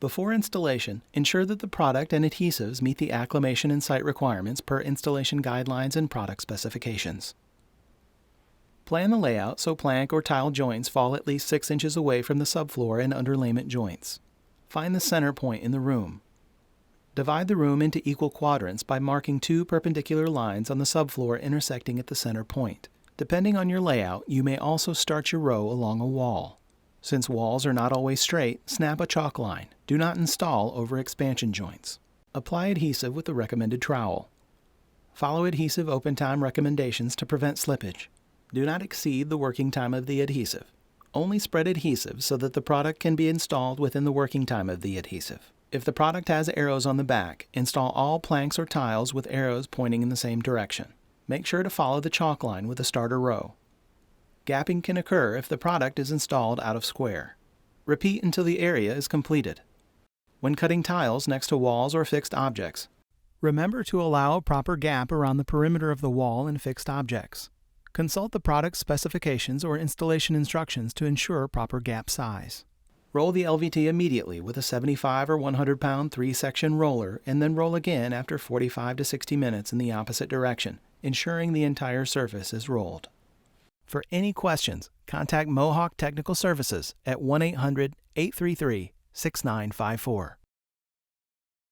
Before installation, ensure that the product and adhesives meet the acclimation and site requirements per installation guidelines and product specifications. Plan the layout so plank or tile joints fall at least 6 inches away from the subfloor and underlayment joints. Find the center point in the room. Divide the room into equal quadrants by marking 2 perpendicular lines on the subfloor intersecting at the center point. Depending on your layout, you may also start your row along a wall. Since walls are not always straight, snap a chalk line. Do not install over expansion joints. Apply adhesive with the recommended trowel. Follow adhesive open time recommendations to prevent slippage. Do not exceed the working time of the adhesive. Only spread adhesive so that the product can be installed within the working time of the adhesive. If the product has arrows on the back, install all planks or tiles with arrows pointing in the same direction. Make sure to follow the chalk line with the starter row. Gapping can occur if the product is installed out of square. Repeat until the area is completed. When cutting tiles next to walls or fixed objects, remember to allow a proper gap around the perimeter of the wall and fixed objects. Consult the product specifications or installation instructions to ensure proper gap size. Roll the LVT immediately with a 75 or 100-pound 3-section roller and then roll again after 45 to 60 minutes in the opposite direction, ensuring the entire surface is rolled. For any questions, contact Mohawk Technical Services at 1-800-833-6954.